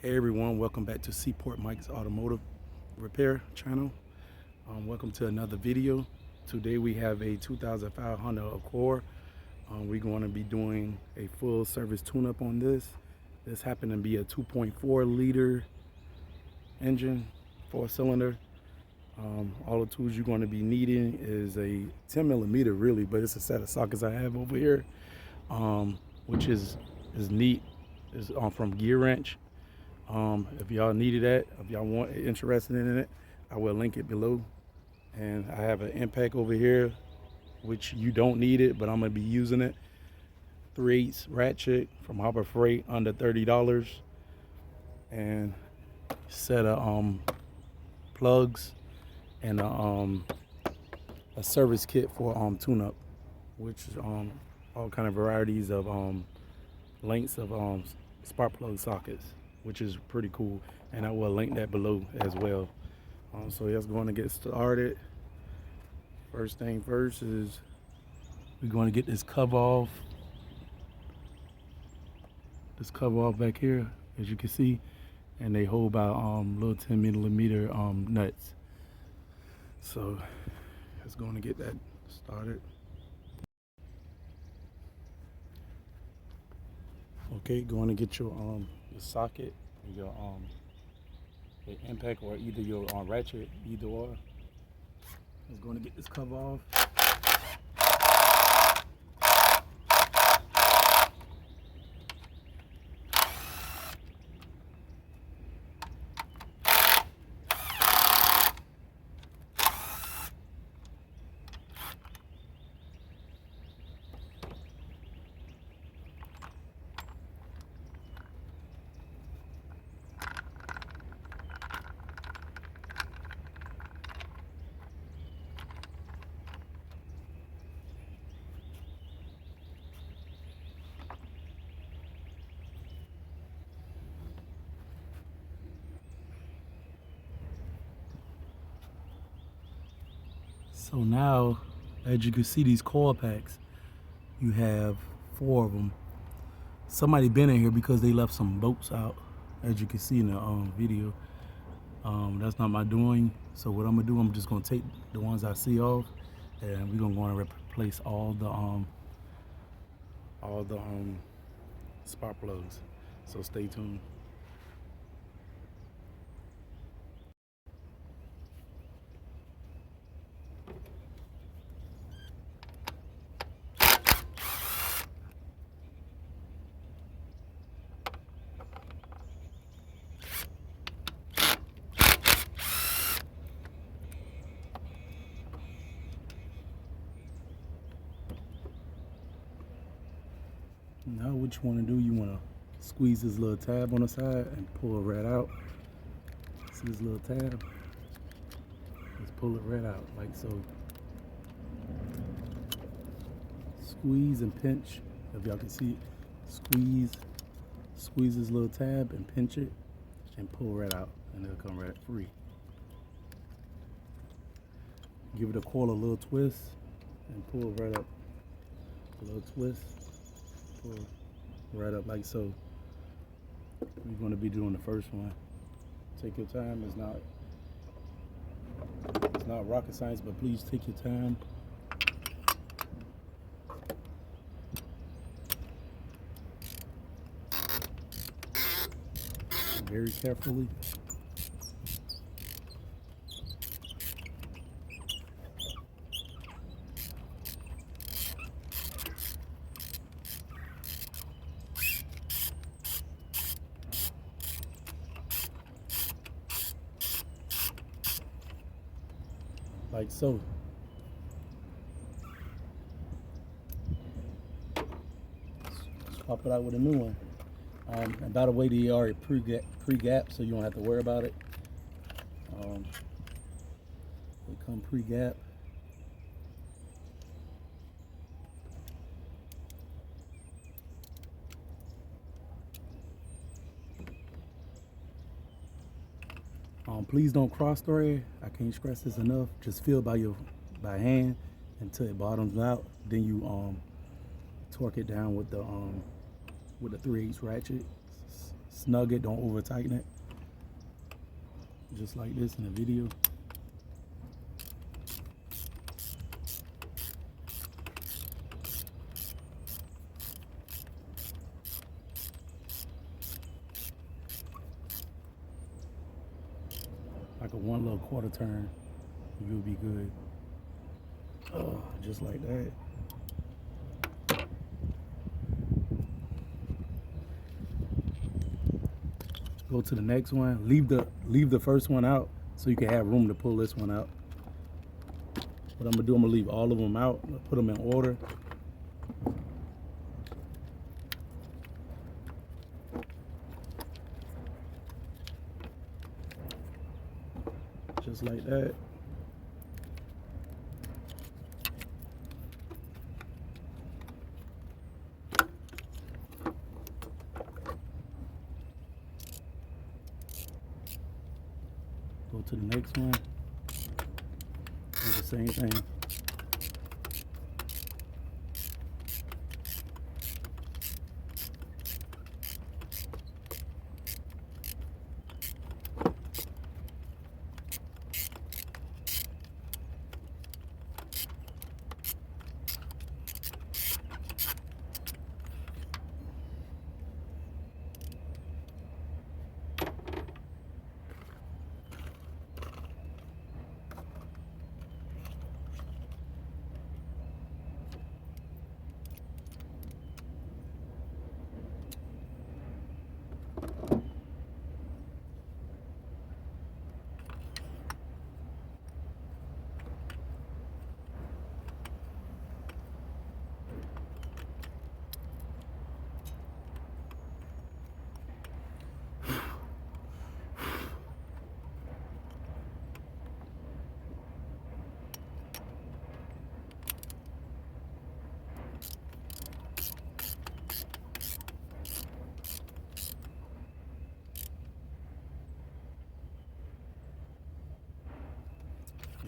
Hey everyone, welcome back to Seaport Mike's Automotive Repair channel. Welcome to another video. Today we have a 2005 Honda Accord. We're going to be doing a full service tune-up on this. This happened to be a 2.4 liter engine, 4-cylinder. All the tools you're going to be needing is a 10 millimeter really, but it's a set of sockets I have over here, which is neat. It's from Gear Wrench. If y'all needed that, if y'all interested in it, I will link it below. And I have an impact over here, which you don't need it, but I'm gonna be using it. 3/8 ratchet from Harbor Freight, under $30, and set of plugs and a service kit for tune-up, which is all kind of varieties of lengths of spark plug sockets, which is pretty cool, and I will link that below as well. So let's going to get started. First thing first is we're going to get this cover off. This cover off back here, as you can see, and they hold about little 10 millimeter nuts. So let's going to get that started. Okay, going to get your socket, your impact, or either your ratchet, either or. Just going to get this cover off. So now, as you can see, these coil packs, you have 4 of them. Somebody been in here because they left some bolts out, as you can see in the video. That's not my doing. So what I'm gonna do, I'm just gonna take the ones I see off, and we're gonna go and replace all the spark plugs. So stay tuned. Now what you want to do, you want to squeeze this little tab on the side and pull it right out. See this little tab? Just pull it right out like so. Squeeze and pinch, if y'all can see it. Squeeze this little tab and pinch it and pull right out, and it'll come right free. Give it a coil, a little twist, and pull right up. A little twist, pull right up like so. We're going to be doing the first one. Take your time. It's not rocket science, but please take your time. Very carefully. Like so. Swap it out with a new one. And by the way, they are pre-gap, so you don't have to worry about it. They come pre-gap. Please don't cross thread. I can't stress this enough. Just feel by hand until it bottoms out. Then you torque it down with the 3/8 ratchet. snug it, don't over tighten it. Just like this in the video. Like a one little quarter turn, you'll be good. Oh, just like that. Go to the next one. Leave the first one out so you can have room to pull this one out. What I'm gonna do, I'm gonna leave all of them out, put them in order. Just like that. Go to the next one. Do the same thing.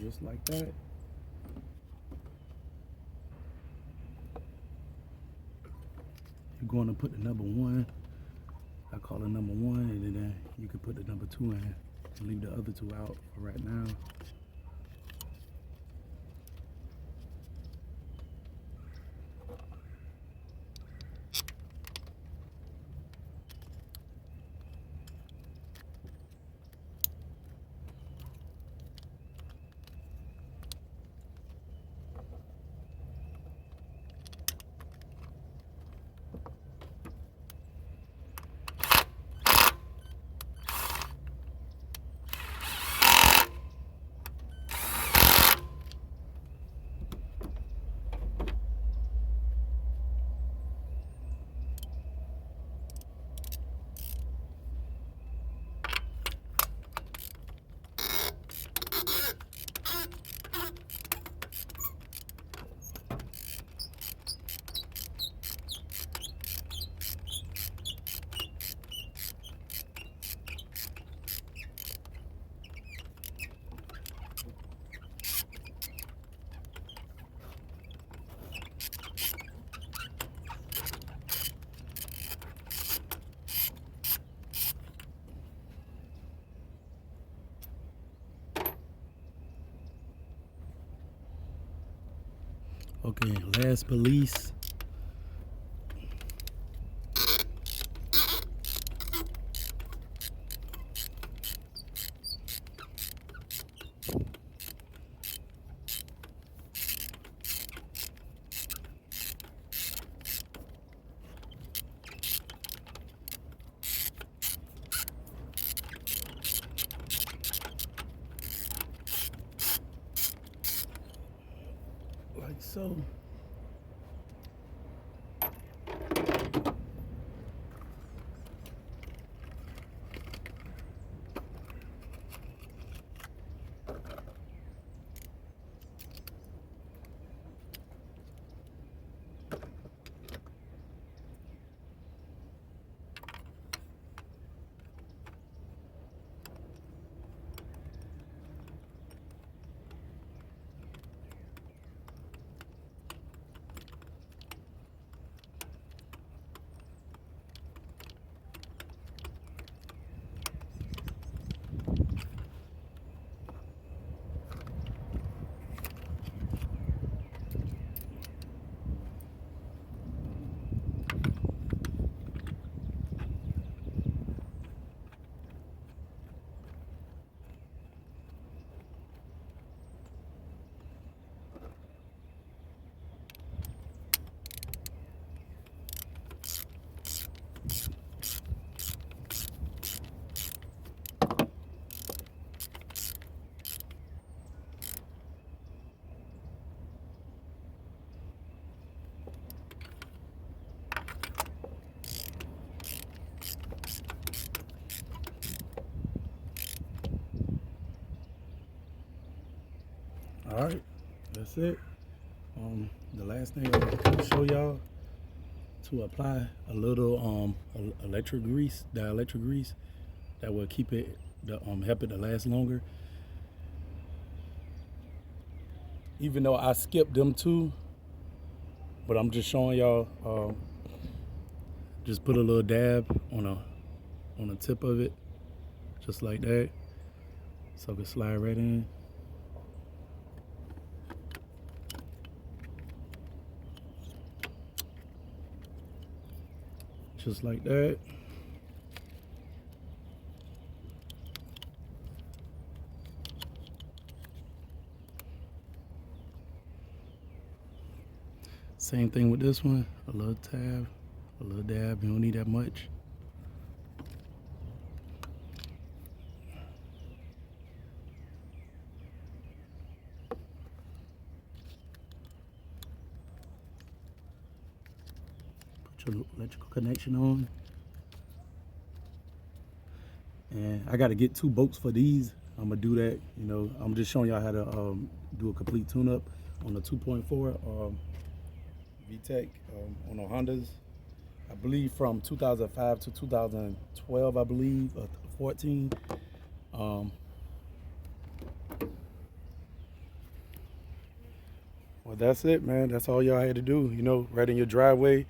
Just like that. You're going to put the number one. I call it number one, and then you can put the number two in and leave the other two out for right now. Okay, last but least, like so. All right, that's it. The last thing I'm gonna show y'all, to apply a little electric grease, dielectric grease, that will keep it, help it to last longer. Even though I skipped them two, but I'm just showing y'all. Just put a little dab on the tip of it, just like that, so it can slide right in. Just like that. Same thing with this one, a little tab, a little dab, you don't need that much. Put your electrical connection on. And I gotta get 2 bolts for these. I'm gonna do that, you know. I'm just showing y'all how to do a complete tune-up on the 2.4 VTEC on the Hondas. I believe from 2005 to 2012, I believe, or 14. Well, that's it, man. That's all y'all had to do, you know, right in your driveway.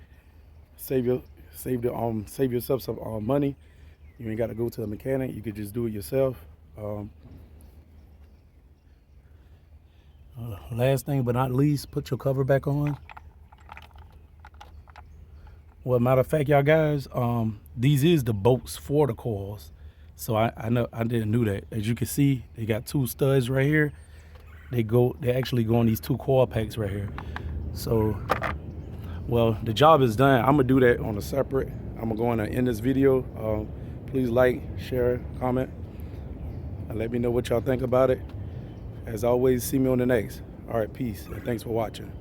Save yourself some money. You ain't got to go to a mechanic. You could just do it yourself. Last thing but not least, put your cover back on. Well, matter of fact, y'all guys, these is the bolts for the coils. So I didn't know that. As you can see, they got 2 studs right here. They actually go on these 2 coil packs right here. So, well, the job is done. I'm gonna do that on a separate. I'm gonna end this video. Please like, share, comment, and let me know what y'all think about it. As always, see me on the next. All right, peace, and thanks for watching.